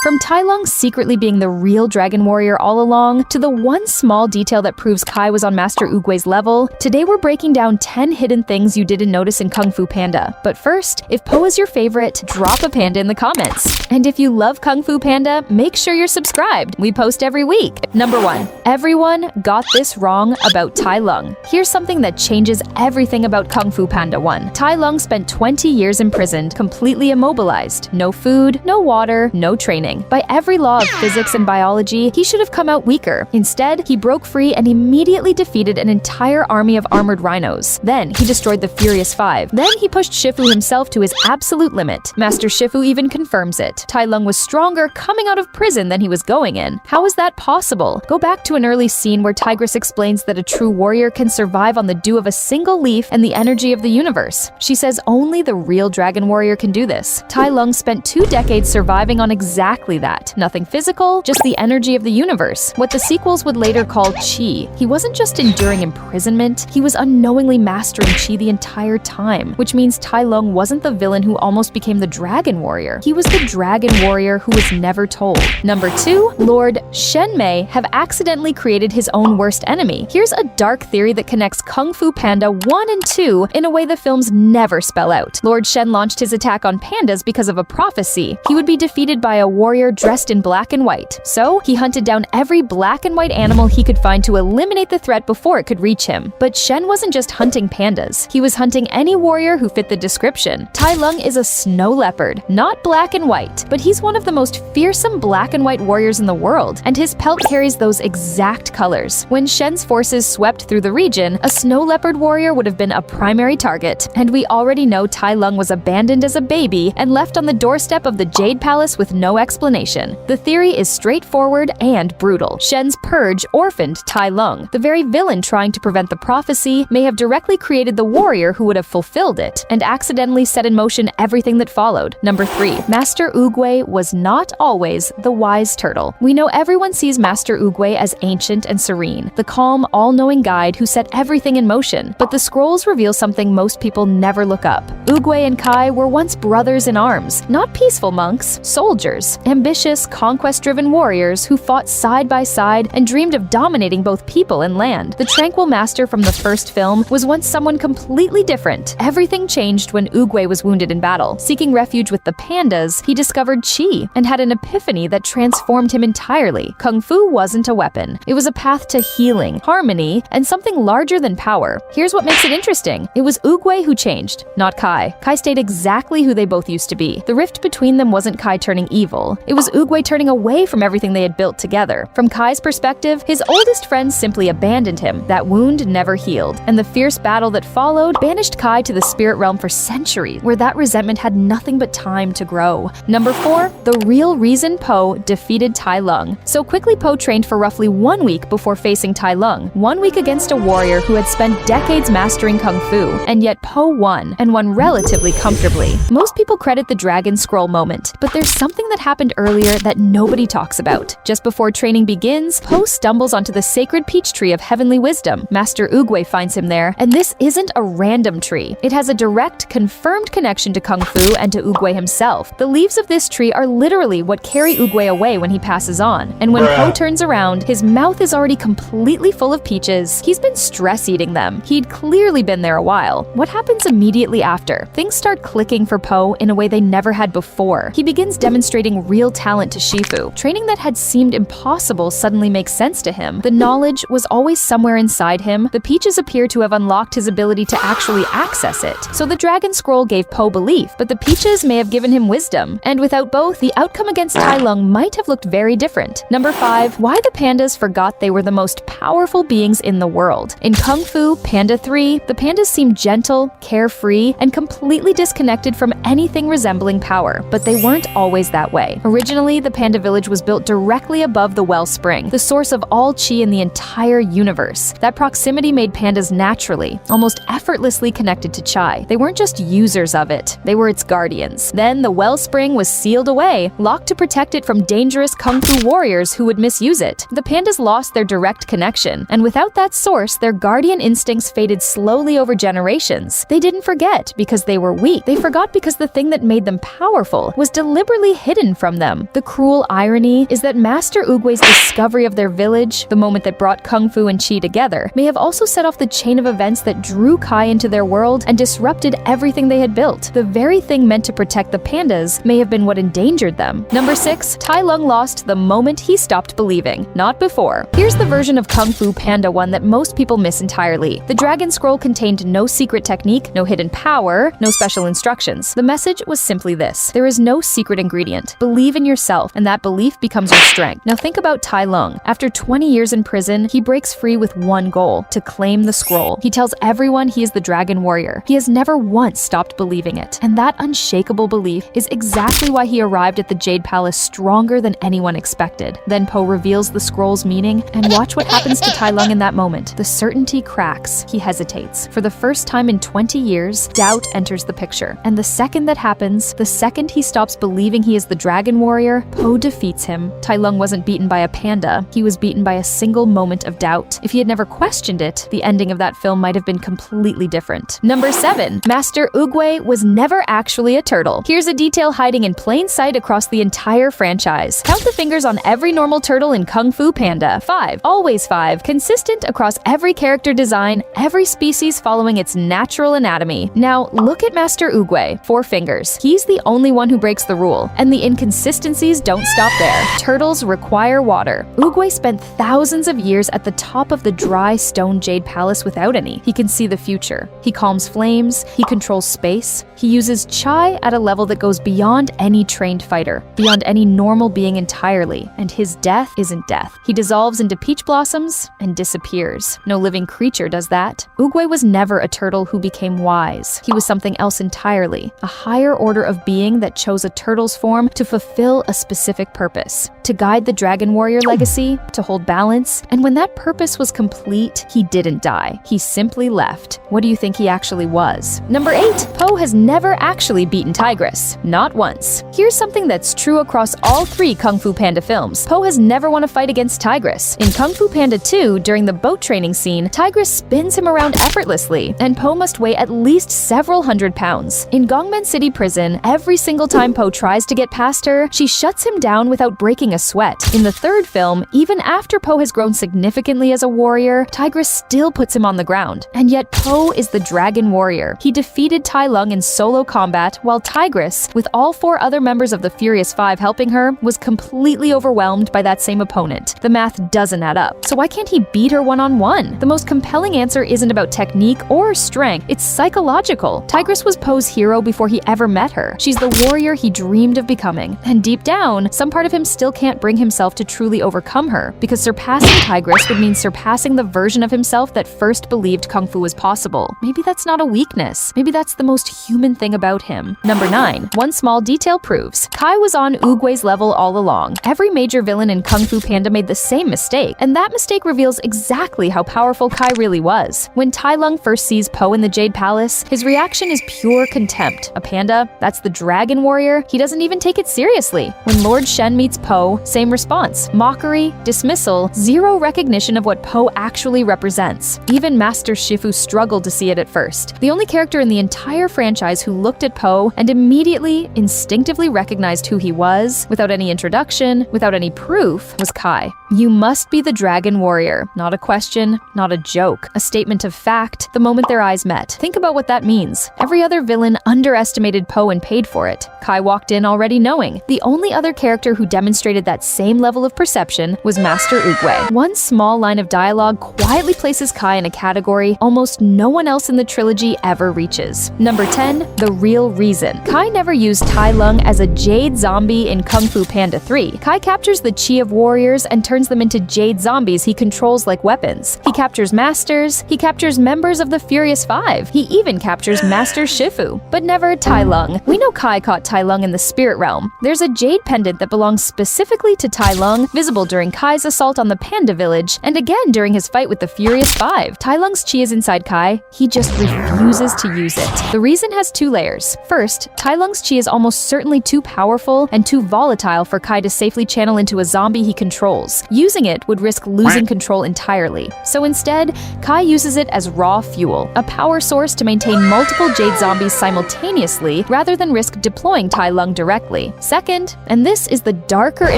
From Tai Lung secretly being the real dragon warrior all along, to the one small detail that proves Kai was on Master Oogway's level, today we're breaking down 10 hidden things you didn't notice in Kung Fu Panda. But first, if Po is your favorite, drop a panda in the comments. And if you love Kung Fu Panda, make sure you're subscribed. We post every week. Number 1. Everyone got this wrong about Tai Lung. Here's something that changes everything about Kung Fu Panda 1. Tai Lung spent 20 years imprisoned, completely immobilized. No food, no water, no training. By every law of physics and biology, he should have come out weaker. Instead, he broke free and immediately defeated an entire army of armored rhinos. Then, he destroyed the Furious Five. Then, he pushed Shifu himself to his absolute limit. Master Shifu even confirms it. Tai Lung was stronger coming out of prison than he was going in. How is that possible? Go back to an early scene where Tigress explains that a true warrior can survive on the dew of a single leaf and the energy of the universe. She says only the real dragon warrior can do this. Tai Lung spent 2 decades surviving on exactly that. Nothing physical, just the energy of the universe. What the sequels would later call Qi. He wasn't just enduring imprisonment, he was unknowingly mastering Qi the entire time, which means Tai Lung wasn't the villain who almost became the dragon warrior. He was the dragon warrior who was never told. Number 2, Lord Shen may have accidentally created his own worst enemy. Here's a dark theory that connects Kung Fu Panda 1 and 2 in a way the films never spell out. Lord Shen launched his attack on pandas because of a prophecy. He would be defeated by a warrior dressed in black and white. So, he hunted down every black and white animal he could find to eliminate the threat before it could reach him. But Shen wasn't just hunting pandas. He was hunting any warrior who fit the description. Tai Lung is a snow leopard, not black and white, but he's one of the most fearsome black and white warriors in the world, and his pelt carries those exact colors. When Shen's forces swept through the region, a snow leopard warrior would have been a primary target, and we already know Tai Lung was abandoned as a baby and left on the doorstep of the Jade Palace with no explanation. The theory is straightforward and brutal. Shen's purge orphaned Tai Lung. The very villain trying to prevent the prophecy may have directly created the warrior who would have fulfilled it, and accidentally set in motion everything that followed. Number 3. Master Oogway was not always the wise turtle. We know everyone sees Master Oogway as ancient and serene, the calm, all-knowing guide who set everything in motion. But the scrolls reveal something most people never look up. Oogway and Kai were once brothers in arms, not peaceful monks, soldiers. Ambitious, conquest-driven warriors who fought side by side and dreamed of dominating both people and land. The Tranquil Master from the first film was once someone completely different. Everything changed when Oogway was wounded in battle. Seeking refuge with the pandas, he discovered Qi and had an epiphany that transformed him entirely. Kung Fu wasn't a weapon. It was a path to healing, harmony, and something larger than power. Here's what makes it interesting. It was Oogway who changed, not Kai. Kai stayed exactly who they both used to be. The rift between them wasn't Kai turning evil. It was Oogway turning away from everything they had built together. From Kai's perspective, his oldest friend simply abandoned him. That wound never healed, and the fierce battle that followed banished Kai to the spirit realm for centuries, where that resentment had nothing but time to grow. Number 4, the real reason Po defeated Tai Lung. So quickly, Po trained for roughly 1 week before facing Tai Lung. 1 week against a warrior who had spent decades mastering Kung Fu, and yet Po won, and won relatively comfortably. Most people credit the Dragon Scroll moment, but there's something that happened earlier that nobody talks about. Just before training begins, Po stumbles onto the sacred peach tree of heavenly wisdom. Master Oogway finds him there, and this isn't a random tree. It has a direct, confirmed connection to Kung Fu and to Oogway himself. The leaves of this tree are literally what carry Oogway away when he passes on, and when Po turns around, his mouth is already completely full of peaches. He's been stress eating them. He'd clearly been there a while. What happens immediately after? Things start clicking for Po in a way they never had before. He begins demonstrating real talent to Shifu. Training that had seemed impossible suddenly makes sense to him. The knowledge was always somewhere inside him. The peaches appear to have unlocked his ability to actually access it. So the Dragon Scroll gave Po belief, but the peaches may have given him wisdom. And without both, the outcome against Tai Lung might have looked very different. Number 5, why the pandas forgot they were the most powerful beings in the world. In Kung Fu Panda 3, the pandas seemed gentle, carefree, and completely disconnected from anything resembling power, but they weren't always that way. Originally, the panda village was built directly above the wellspring, the source of all Qi in the entire universe. That proximity made pandas naturally, almost effortlessly connected to Chai. They weren't just users of it, they were its guardians. Then the wellspring was sealed away, locked to protect it from dangerous Kung Fu warriors who would misuse it. The pandas lost their direct connection, and without that source, their guardian instincts faded slowly over generations. They didn't forget because they were weak. They forgot because the thing that made them powerful was deliberately hidden from from them. The cruel irony is that Master Oogway's discovery of their village, the moment that brought Kung Fu and Chi together, may have also set off the chain of events that drew Kai into their world and disrupted everything they had built. The very thing meant to protect the pandas may have been what endangered them. Number 6. Tai Lung lost the moment he stopped believing, not before. Here's the version of Kung Fu Panda 1 that most people miss entirely. The Dragon Scroll contained no secret technique, no hidden power, no special instructions. The message was simply this: there is no secret ingredient. Believe in yourself, and that belief becomes your strength. Now think about Tai Lung. After 20 years in prison, he breaks free with one goal: to claim the scroll. He tells everyone he is the Dragon Warrior. He has never once stopped believing it. And that unshakable belief is exactly why he arrived at the Jade Palace stronger than anyone expected. Then Po reveals the scroll's meaning, and watch what happens to Tai Lung in that moment. The certainty cracks. He hesitates. For the first time in 20 years, doubt enters the picture. And the second that happens, the second he stops believing he is the Dragon Warrior, Po defeats him. Tai Lung wasn't beaten by a panda. He was beaten by a single moment of doubt. If he had never questioned it, the ending of that film might have been completely different. Number 7. Master Oogway was never actually a turtle. Here's a detail hiding in plain sight across the entire franchise. Count the fingers on every normal turtle in Kung Fu Panda. 5. Always 5. Consistent across every character design, every species following its natural anatomy. Now, look at Master Oogway. 4 fingers. He's the only one who breaks the rule, and the inconsistencies don't stop there. Turtles require water. Oogway spent thousands of years at the top of the dry stone Jade Palace without any. He can see the future. He calms flames. He controls space. He uses Chai at a level that goes beyond any trained fighter, beyond any normal being entirely, and his death isn't death. He dissolves into peach blossoms and disappears. No living creature does that. Oogway was never a turtle who became wise. He was something else entirely, a higher order of being that chose a turtle's form to fulfill a specific purpose, to guide the Dragon Warrior legacy, to hold balance, and when that purpose was complete, he didn't die. He simply left. What do you think he actually was? Number 8. Po has never actually beaten Tigress. Not once. Here's something that's true across all 3 Kung Fu Panda films. Po has never won a fight against Tigress. In Kung Fu Panda 2, during the boat training scene, Tigress spins him around effortlessly, and Po must weigh at least several hundred pounds. In Gongmen City Prison, every single time Po tries to get past her, she shuts him down without breaking a sweat. In the 3rd film, even after Po has grown significantly as a warrior, Tigress still puts him on the ground. And yet Po is the Dragon Warrior. He defeated Tai Lung in solo combat, while Tigress, with all 4 other members of the Furious 5 helping her, was completely overwhelmed by that same opponent. The math doesn't add up. So why can't he beat her one-on-one? The most compelling answer isn't about technique or strength, it's psychological. Tigress was Po's hero before he ever met her. She's the warrior he dreamed of becoming. And deep down, some part of him still can't bring himself to truly overcome her, because surpassing Tigress would mean surpassing the version of himself that first believed Kung Fu was possible. Maybe that's not a weakness. Maybe that's the most human thing about him. Number 9. One small detail proves Kai was on Oogway's level all along. Every major villain in Kung Fu Panda made the same mistake, and that mistake reveals exactly how powerful Kai really was. When Tai Lung first sees Po in the Jade Palace, his reaction is pure contempt. A panda? That's the Dragon Warrior? He doesn't even take it seriously. When Lord Shen meets Po, same response. Mockery, dismissal, zero recognition of what Po actually represents. Even Master Shifu struggled to see it at first. The only character in the entire franchise who looked at Po and immediately, instinctively recognized who he was, without any introduction, without any proof, was Kai. You must be the Dragon Warrior. Not a question, not a joke. A statement of fact the moment their eyes met. Think about what that means. Every other villain underestimated Po and paid for it. Kai walked in already knowing. The only other character who demonstrated that same level of perception was Master Oogway. One small line of dialogue quietly places Kai in a category almost no one else in the trilogy ever reaches. Number 10. The real reason. Kai never used Tai Lung as a jade zombie in Kung Fu Panda 3. Kai captures the chi of warriors and turns them into jade zombies he controls like weapons. He captures masters, he captures members of the Furious 5, he even captures Master Shifu, but never Tai Lung. We know Kai caught Tai Lung in the spirit realm. There's a jade pendant that belongs specifically specifically to Tai Lung, visible during Kai's assault on the Panda village, and again during his fight with the Furious Five. Tai Lung's chi is inside Kai, he just refuses to use it. The reason has two layers. First, Tai Lung's chi is almost certainly too powerful and too volatile for Kai to safely channel into a zombie he controls. Using it would risk losing control entirely. So instead, Kai uses it as raw fuel, a power source to maintain multiple jade zombies simultaneously rather than risk deploying Tai Lung directly. Second, and this is the darker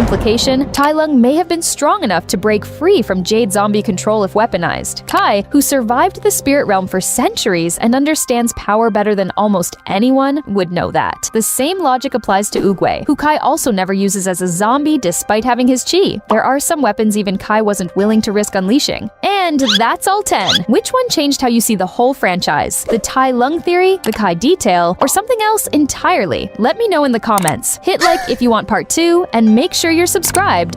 implication, Tai Lung may have been strong enough to break free from jade zombie control if weaponized. Kai, who survived the spirit realm for centuries and understands power better than almost anyone, would know that. The same logic applies to Oogway, who Kai also never uses as a zombie despite having his chi. There are some weapons even Kai wasn't willing to risk unleashing. And that's all 10. Which one changed how you see the whole franchise? The Tai Lung theory, the Kai detail, or something else entirely? Let me know in the comments. Hit like if you want part 2, and make sure you're subscribed.